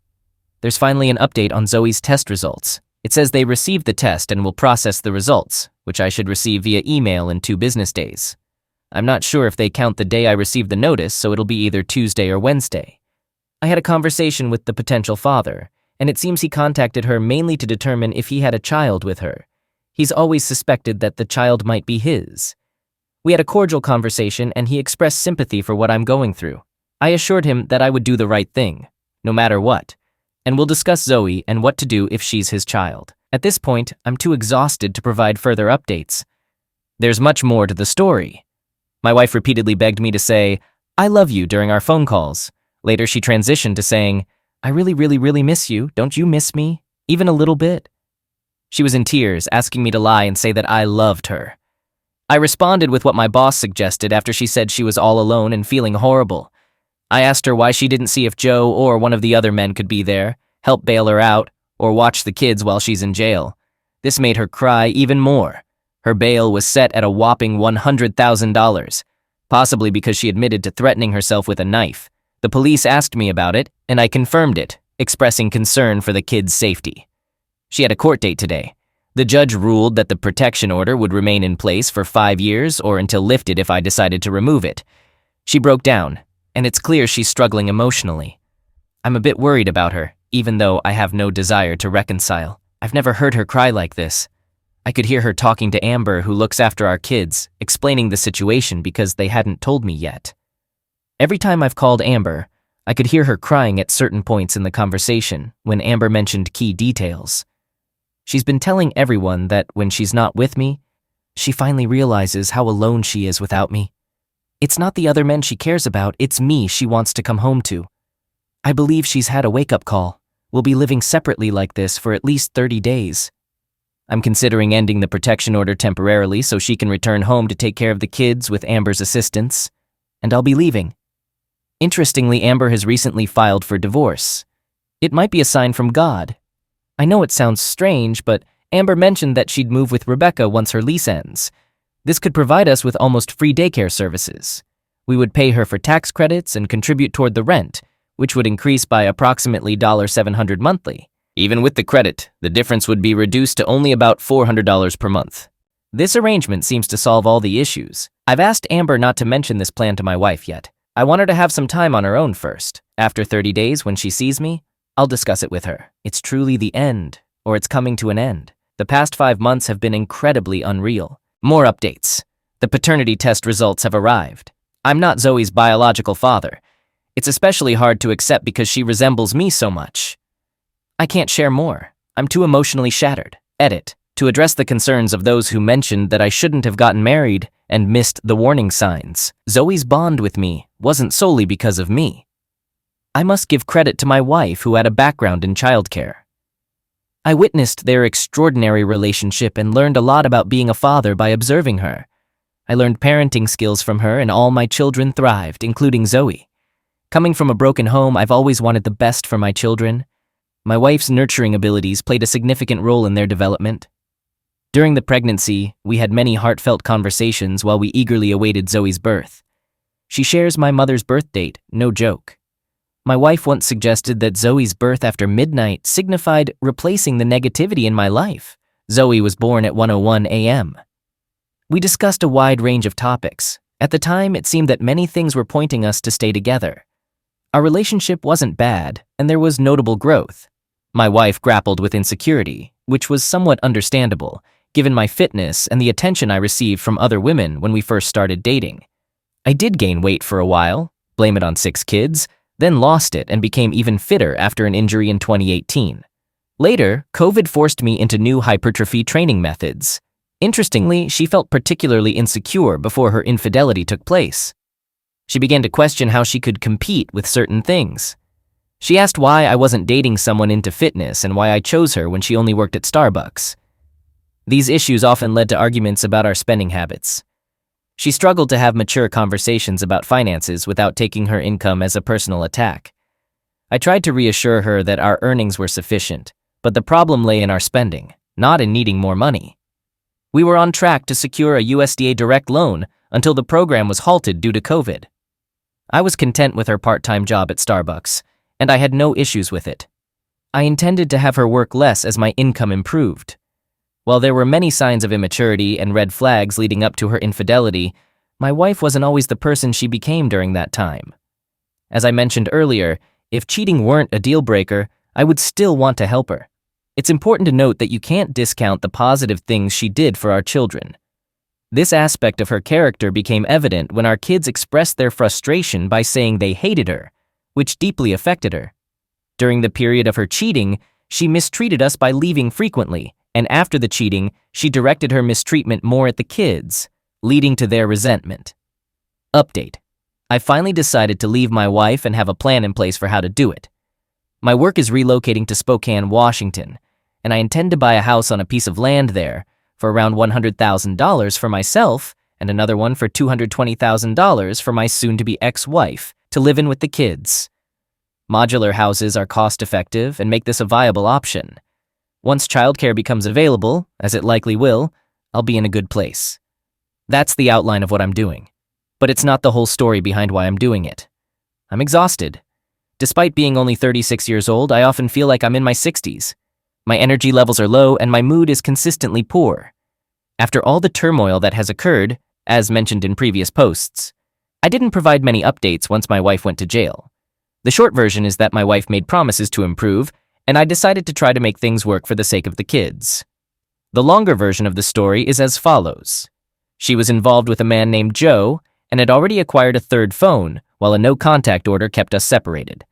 [SPEAKER 1] There's finally an update on Zoe's test results. It says they received the test and will process the results, which I should receive via email in 2 business days. I'm not sure if they count the day I received the notice, so it'll be either Tuesday or Wednesday. I had a conversation with the potential father, and it seems he contacted her mainly to determine if he had a child with her. He's always suspected that the child might be his. We had a cordial conversation, and he expressed sympathy for what I'm going through. I assured him that I would do the right thing, no matter what, and we'll discuss Zoe and what to do if she's his child. At this point, I'm too exhausted to provide further updates. There's much more to the story. My wife repeatedly begged me to say, "I love you" during our phone calls. Later, she transitioned to saying, "I really miss you. Don't you miss me? Even a little bit?" She was in tears, asking me to lie and say that I loved her. I responded with what my boss suggested after she said she was all alone and feeling horrible. I asked her why she didn't see if Joe or one of the other men could be there, help bail her out, or watch the kids while she's in jail. This made her cry even more. Her bail was set at a whopping $100,000, possibly because she admitted to threatening herself with a knife. The police asked me about it, and I confirmed it, expressing concern for the kids' safety. She had a court date today. The judge ruled that the protection order would remain in place for 5 years or until lifted if I decided to remove it. She broke down, and it's clear she's struggling emotionally. I'm a bit worried about her, even though I have no desire to reconcile. I've never heard her cry like this. I could hear her talking to Amber, who looks after our kids, explaining the situation because they hadn't told me yet. Every time I've called Amber, I could hear her crying at certain points in the conversation when Amber mentioned key details. She's been telling everyone that when she's not with me, she finally realizes how alone she is without me. It's not the other men she cares about, it's me she wants to come home to. I believe she's had a wake-up call. We'll be living separately like this for at least 30 days. I'm considering ending the protection order temporarily so she can return home to take care of the kids with Amber's assistance, and I'll be leaving. Interestingly, Amber has recently filed for divorce. It might be a sign from God. I know it sounds strange, but Amber mentioned that she'd move with Rebecca once her lease ends. This could provide us with almost free daycare services. We would pay her for tax credits and contribute toward the rent, which would increase by approximately $700 monthly. Even with the credit, the difference would be reduced to only about $400 per month. This arrangement seems to solve all the issues. I've asked Amber not to mention this plan to my wife yet. I want her to have some time on her own first. After 30 days, when she sees me, I'll discuss it with her. It's truly the end, or it's coming to an end. The past 5 months have been incredibly unreal. More updates. The paternity test results have arrived. I'm not Zoe's biological father. It's especially hard to accept because she resembles me so much. I can't share more. I'm too emotionally shattered. Edit. To address the concerns of those who mentioned that I shouldn't have gotten married and missed the warning signs, Zoe's bond with me wasn't solely because of me. I must give credit to my wife, who had a background in childcare. I witnessed their extraordinary relationship and learned a lot about being a father by observing her. I learned parenting skills from her, and all my children thrived, including Zoe. Coming from a broken home, I've always wanted the best for my children. My wife's nurturing abilities played a significant role in their development. During the pregnancy, we had many heartfelt conversations while we eagerly awaited Zoe's birth. She shares my mother's birth date, no joke. My wife once suggested that Zoe's birth after midnight signified replacing the negativity in my life. Zoe was born at 1:01 a.m. We discussed a wide range of topics. At the time, it seemed that many things were pointing us to stay together. Our relationship wasn't bad, and there was notable growth. My wife grappled with insecurity, which was somewhat understandable, given my fitness and the attention I received from other women when we first started dating. I did gain weight for a while, blame it on 6 kids, then lost it and became even fitter after an injury in 2018. Later, COVID forced me into new hypertrophy training methods. Interestingly, she felt particularly insecure before her infidelity took place. She began to question how she could compete with certain things. She asked why I wasn't dating someone into fitness and why I chose her when she only worked at Starbucks. These issues often led to arguments about our spending habits. She struggled to have mature conversations about finances without taking her income as a personal attack. I tried to reassure her that our earnings were sufficient, but the problem lay in our spending, not in needing more money. We were on track to secure a USDA direct loan until the program was halted due to COVID. I was content with her part-time job at Starbucks, and I had no issues with it. I intended to have her work less as my income improved. While there were many signs of immaturity and red flags leading up to her infidelity, my wife wasn't always the person she became during that time. As I mentioned earlier, if cheating weren't a deal breaker, I would still want to help her. It's important to note that you can't discount the positive things she did for our children. This aspect of her character became evident when our kids expressed their frustration by saying they hated her, which deeply affected her. During the period of her cheating, she mistreated us by leaving frequently, and after the cheating, she directed her mistreatment more at the kids, leading to their resentment. Update. I finally decided to leave my wife and have a plan in place for how to do it. My work is relocating to Spokane, Washington, and I intend to buy a house on a piece of land there for around $100,000 for myself and another one for $220,000 for my soon-to-be ex-wife to live in with the kids. Modular houses are cost-effective and make this a viable option. Once childcare becomes available, as it likely will, I'll be in a good place. That's the outline of what I'm doing. But it's not the whole story behind why I'm doing it. I'm exhausted. Despite being only 36 years old, I often feel like I'm in my 60s. My energy levels are low and my mood is consistently poor. After all the turmoil that has occurred, as mentioned in previous posts, I didn't provide many updates once my wife went to jail. The short version is that my wife made promises to improve, and I decided to try to make things work for the sake of the kids. The longer version of the story is as follows. She was involved with a man named Joe and had already acquired a third phone, while a no-contact order kept us separated.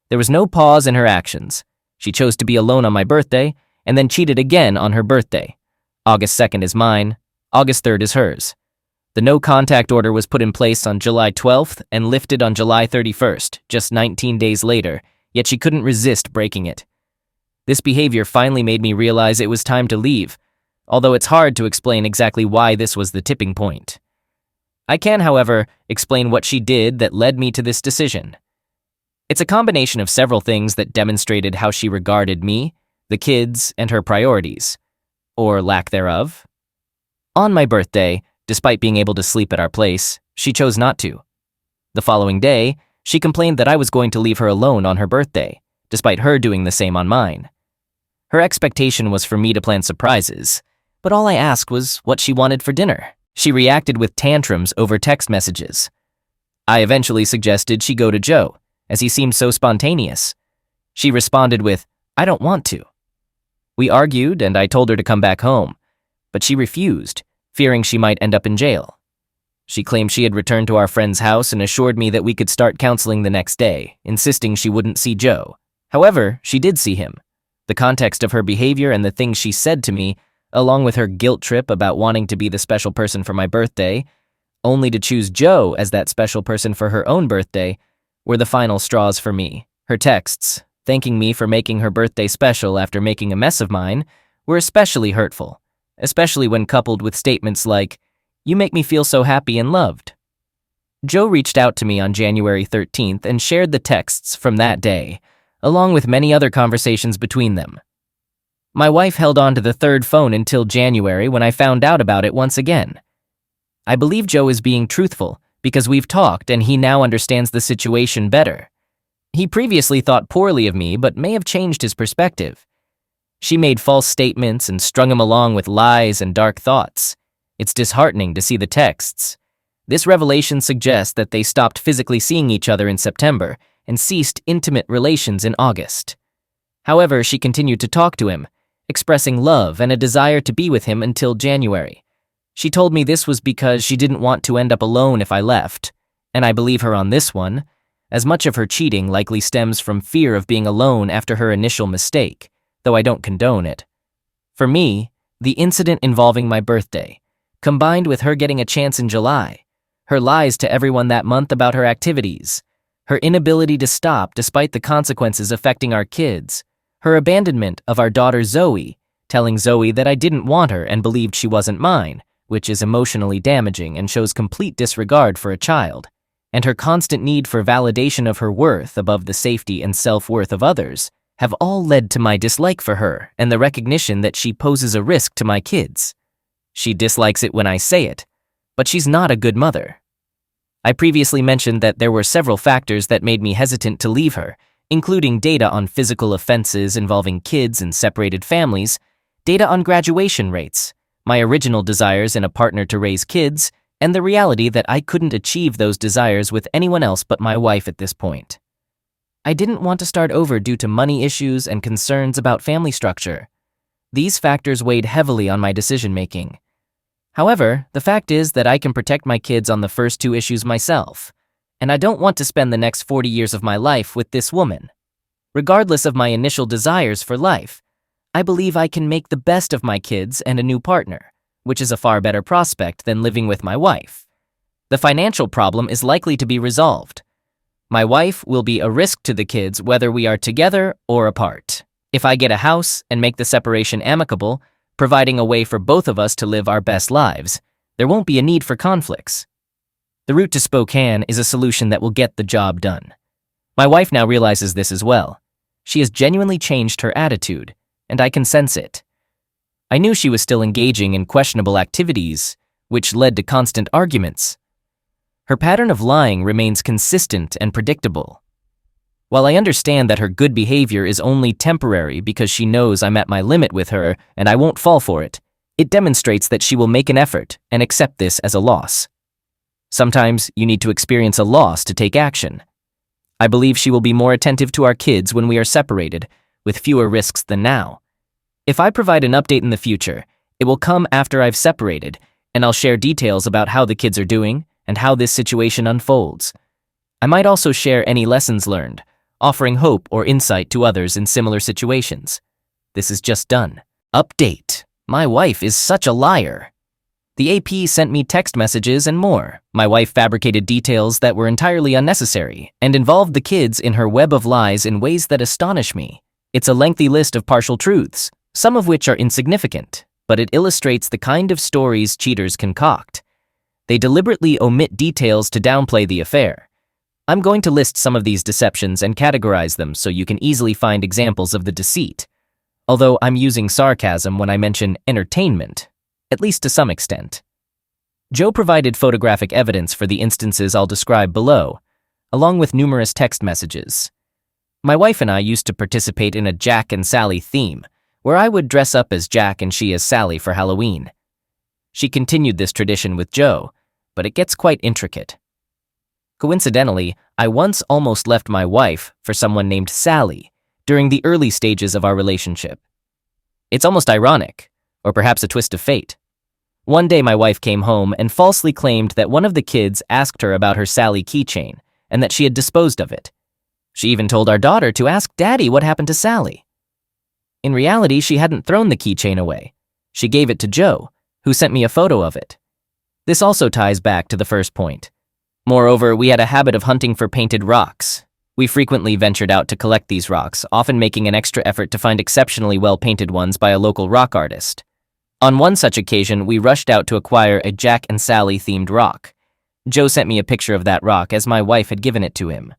[SPEAKER 1] There was no pause in her actions. She chose to be alone on my birthday, and then cheated again on her birthday. August 2nd is mine, August 3rd is hers. The no-contact order was put in place on July 12th and lifted on July 31st, just 19 days later, yet she couldn't resist breaking it. This behavior finally made me realize it was time to leave, although it's hard to explain exactly why this was the tipping point. I can, however, explain what she did that led me to this decision. It's a combination of several things that demonstrated how she regarded me, the kids, and her priorities, or lack thereof. On my birthday, despite being able to sleep at our place, she chose not to. The following day, she complained that I was going to leave her alone on her birthday, despite her doing the same on mine. Her expectation was for me to plan surprises, but all I asked was what she wanted for dinner. She reacted with tantrums over text messages. I eventually suggested she go to Joe, as he seemed so spontaneous. She responded with, "I don't want to." We argued and I told her to come back home, but she refused, fearing she might end up in jail. She claimed she had returned to our friend's house and assured me that we could start counseling the next day, insisting she wouldn't see Joe. However, she did see him. The context of her behavior and the things she said to me, along with her guilt trip about wanting to be the special person for my birthday, only to choose Joe as that special person for her own birthday, were the final straws for me. Her texts, thanking me for making her birthday special after making a mess of mine, were especially hurtful, especially when coupled with statements like, "You make me feel so happy and loved." Joe reached out to me on January 13th and shared the texts from that day, along with many other conversations between them. My wife held on to the third phone until January when I found out about it once again. I believe Joe is being truthful because we've talked and he now understands the situation better. He previously thought poorly of me but may have changed his perspective. She made false statements and strung him along with lies and dark thoughts. It's disheartening to see the texts. This revelation suggests that they stopped physically seeing each other in September and ceased intimate relations in August. However, she continued to talk to him, expressing love and a desire to be with him until January. She told me this was because she didn't want to end up alone if I left, and I believe her on this one, as much of her cheating likely stems from fear of being alone after her initial mistake, though I don't condone it. For me, the incident involving my birthday, combined with her getting a chance in July, her lies to everyone that month about her activities, her inability to stop despite the consequences affecting our kids, her abandonment of our daughter Zoe, telling Zoe that I didn't want her and believed she wasn't mine, which is emotionally damaging and shows complete disregard for a child, and her constant need for validation of her worth above the safety and self-worth of others, have all led to my dislike for her and the recognition that she poses a risk to my kids. She dislikes it when I say it, but she's not a good mother. I previously mentioned that there were several factors that made me hesitant to leave her, including data on physical offenses involving kids in separated families, data on graduation rates, my original desires in a partner to raise kids, and the reality that I couldn't achieve those desires with anyone else but my wife at this point. I didn't want to start over due to money issues and concerns about family structure. These factors weighed heavily on my decision-making. However, the fact is that I can protect my kids on the first two issues myself, and I don't want to spend the next 40 years of my life with this woman. Regardless of my initial desires for life, I believe I can make the best of my kids and a new partner, which is a far better prospect than living with my wife. The financial problem is likely to be resolved. My wife will be a risk to the kids whether we are together or apart. If I get a house and make the separation amicable, providing a way for both of us to live our best lives, there won't be a need for conflicts. The route to Spokane is a solution that will get the job done. My wife now realizes this as well. She has genuinely changed her attitude, and I can sense it. I knew she was still engaging in questionable activities, which led to constant arguments. Her pattern of lying remains consistent and predictable. While I understand that her good behavior is only temporary because she knows I'm at my limit with her and I won't fall for it, it demonstrates that she will make an effort and accept this as a loss. Sometimes you need to experience a loss to take action. I believe she will be more attentive to our kids when we are separated, with fewer risks than now. If I provide an update in the future, it will come after I've separated, and I'll share details about how the kids are doing and how this situation unfolds. I might also share any lessons learned, offering hope or insight to others in similar situations. This is just done. Update. My wife is such a liar. The AP sent me text messages and more. My wife fabricated details that were entirely unnecessary and involved the kids in her web of lies in ways that astonish me. It's a lengthy list of partial truths, some of which are insignificant, but it illustrates the kind of stories cheaters concoct. They deliberately omit details to downplay the affair. I'm going to list some of these deceptions and categorize them so you can easily find examples of the deceit, although I'm using sarcasm when I mention entertainment, at least to some extent. Joe provided photographic evidence for the instances I'll describe below, along with numerous text messages. My wife and I used to participate in a Jack and Sally theme, where I would dress up as Jack and she as Sally for Halloween. She continued this tradition with Joe, but it gets quite intricate. Coincidentally, I once almost left my wife for someone named Sally during the early stages of our relationship. It's almost ironic, or perhaps a twist of fate. One day my wife came home and falsely claimed that one of the kids asked her about her Sally keychain and that she had disposed of it. She even told our daughter to ask Daddy what happened to Sally. In reality, she hadn't thrown the keychain away. She gave it to Joe, who sent me a photo of it. This also ties back to the first point. Moreover, we had a habit of hunting for painted rocks. We frequently ventured out to collect these rocks, often making an extra effort to find exceptionally well-painted ones by a local rock artist. On one such occasion, we rushed out to acquire a Jack and Sally-themed rock. Joe sent me a picture of that rock as my wife had given it to him.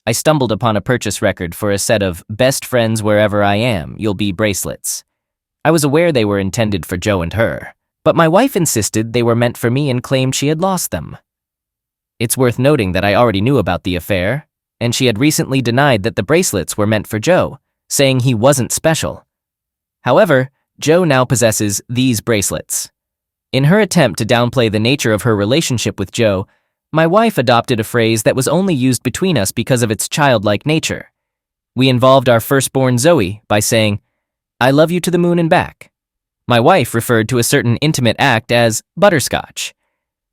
[SPEAKER 1] I stumbled upon a purchase record for a set of Best Friends Wherever I Am, You'll Be bracelets. I was aware they were intended for Joe and her, but my wife insisted they were meant for me and claimed she had lost them. It's worth noting that I already knew about the affair, and she had recently denied that the bracelets were meant for Joe, saying he wasn't special. However, Joe now possesses these bracelets. In her attempt to downplay the nature of her relationship with Joe, my wife adopted a phrase that was only used between us because of its childlike nature. We involved our firstborn Zoe by saying, "I love you to the moon and back." My wife referred to a certain intimate act as butterscotch.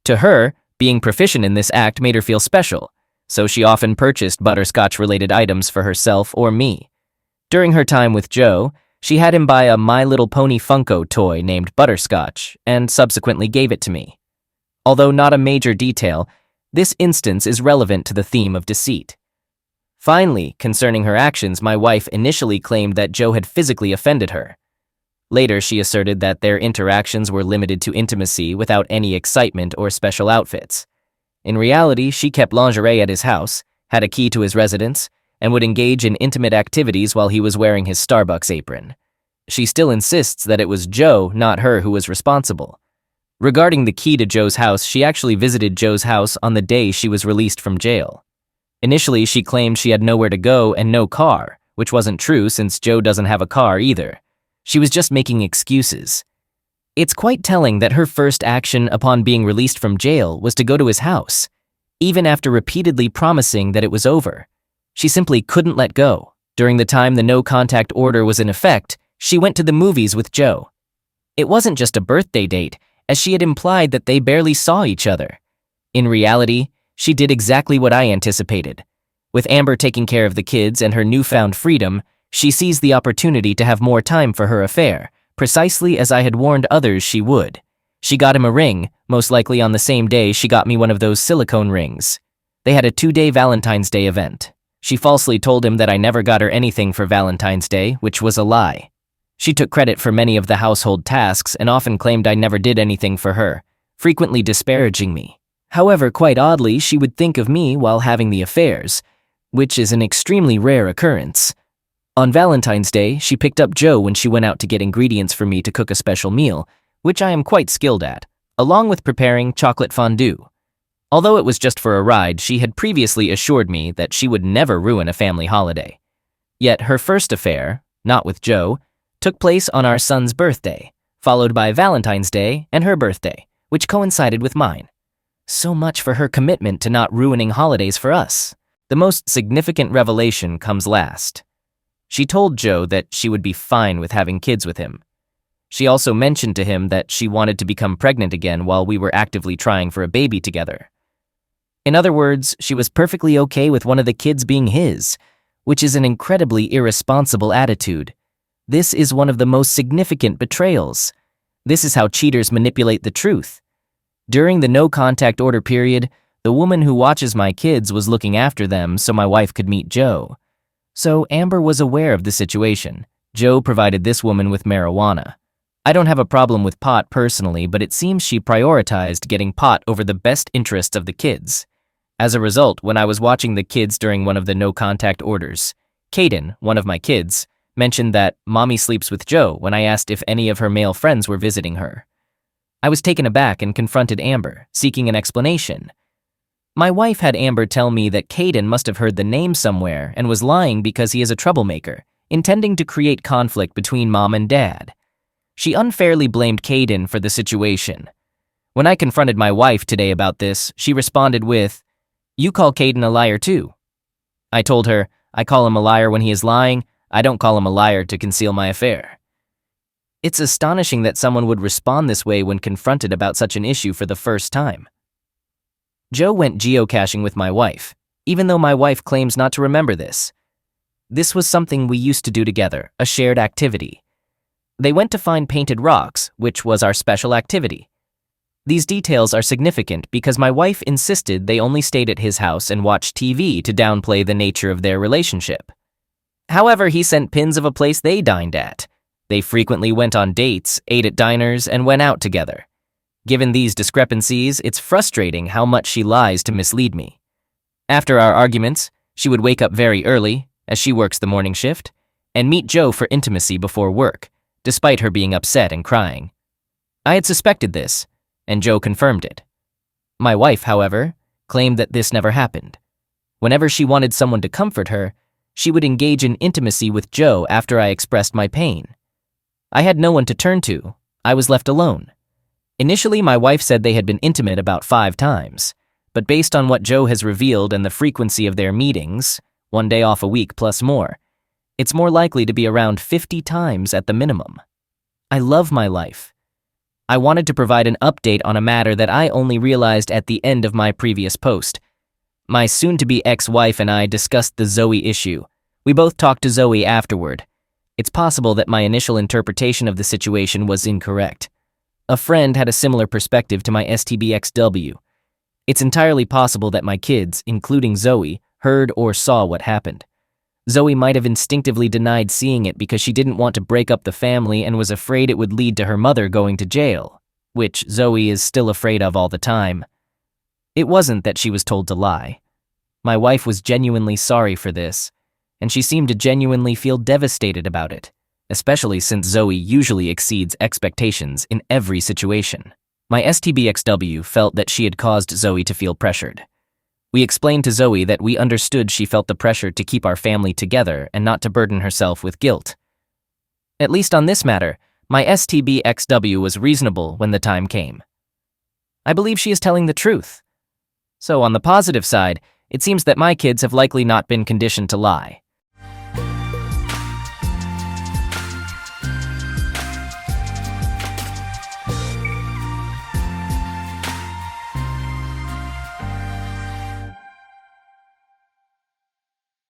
[SPEAKER 1] To her, being proficient in this act made her feel special, so she often purchased butterscotch-related items for herself or me. During her time with Joe, she had him buy a My Little Pony Funko toy named Butterscotch and subsequently gave it to me. Although not a major detail, this instance is relevant to the theme of deceit. Finally, concerning her actions, my wife initially claimed that Joe had physically offended her. Later, she asserted that their interactions were limited to intimacy without any excitement or special outfits. In reality, she kept lingerie at his house, had a key to his residence, and would engage in intimate activities while he was wearing his Starbucks apron. She still insists that it was Joe, not her, who was responsible. Regarding the key to Joe's house, she actually visited Joe's house on the day she was released from jail. Initially, she claimed she had nowhere to go and no car, which wasn't true since Joe doesn't have a car either. She was just making excuses. It's quite telling that her first action upon being released from jail was to go to his house, even after repeatedly promising that it was over. She simply couldn't let go. During the time the no-contact order was in effect, she went to the movies with Joe. It wasn't just a birthday date, as she had implied that they barely saw each other. In reality, she did exactly what I anticipated. With Amber taking care of the kids and her newfound freedom, she seized the opportunity to have more time for her affair, precisely as I had warned others she would. She got him a ring, most likely on the same day she got me one of those silicone rings. They had a 2-day Valentine's Day event. She falsely told him that I never got her anything for Valentine's Day, which was a lie. She took credit for many of the household tasks and often claimed I never did anything for her, frequently disparaging me. However, quite oddly, she would think of me while having the affairs, which is an extremely rare occurrence. On Valentine's Day, she picked up Joe when she went out to get ingredients for me to cook a special meal, which I am quite skilled at, along with preparing chocolate fondue. Although it was just for a ride, she had previously assured me that she would never ruin a family holiday. Yet her first affair, not with Joe, took place on our son's birthday, followed by Valentine's Day and her birthday, which coincided with mine. So much for her commitment to not ruining holidays for us. The most significant revelation comes last. She told Joe that she would be fine with having kids with him. She also mentioned to him that she wanted to become pregnant again while we were actively trying for a baby together. In other words, she was perfectly okay with one of the kids being his, which is an incredibly irresponsible attitude. This is one of the most significant betrayals. This is how cheaters manipulate the truth. During the no-contact order period, the woman who watches my kids was looking after them so my wife could meet Joe. So Amber was aware of the situation. Joe provided this woman with marijuana. I don't have a problem with pot personally, but it seems she prioritized getting pot over the best interests of the kids. As a result, when I was watching the kids during one of the no-contact orders, Caden, one of my kids, mentioned that Mommy sleeps with Joe when I asked if any of her male friends were visiting her. I was taken aback and confronted Amber, seeking an explanation. My wife had Amber tell me that Caden must have heard the name somewhere and was lying because he is a troublemaker, intending to create conflict between Mom and Dad. She unfairly blamed Caden for the situation. When I confronted my wife today about this, she responded with, "You call Caden a liar too." I told her, I call him a liar when he is lying. I don't call him a liar to conceal my affair. It's astonishing that someone would respond this way when confronted about such an issue for the first time. Joe went geocaching with my wife, even though my wife claims not to remember this. This was something we used to do together, a shared activity. They went to find painted rocks, which was our special activity. These details are significant because my wife insisted they only stayed at his house and watched TV to downplay the nature of their relationship. However, he sent pins of a place they dined at. They frequently went on dates, ate at diners, and went out together. Given these discrepancies, it's frustrating how much she lies to mislead me. After our arguments, she would wake up very early, as she works the morning shift, and meet Joe for intimacy before work, despite her being upset and crying. I had suspected this, and Joe confirmed it. My wife, however, claimed that this never happened. Whenever she wanted someone to comfort her, she would engage in intimacy with Joe after I expressed my pain. I had no one to turn to. I was left alone. Initially, my wife said they had been intimate about 5 times, but based on what Joe has revealed and the frequency of their meetings, 1 day off a week plus more, it's more likely to be around 50 times at the minimum. I love my life. I wanted to provide an update on a matter that I only realized at the end of my previous post. My soon-to-be ex-wife and I discussed the Zoe issue. We both talked to Zoe afterward. It's possible that my initial interpretation of the situation was incorrect. A friend had a similar perspective to my STBXW. It's entirely possible that my kids, including Zoe, heard or saw what happened. Zoe might have instinctively denied seeing it because she didn't want to break up the family and was afraid it would lead to her mother going to jail, which Zoe is still afraid of all the time. It wasn't that she was told to lie. My wife was genuinely sorry for this, and she seemed to genuinely feel devastated about it, especially since Zoe usually exceeds expectations in every situation. My STBXW felt that she had caused Zoe to feel pressured. We explained to Zoe that we understood she felt the pressure to keep our family together and not to burden herself with guilt. At least on this matter, my STBXW was reasonable when the time came. I believe she is telling the truth. So on the positive side, it seems that my kids have likely not been conditioned to lie.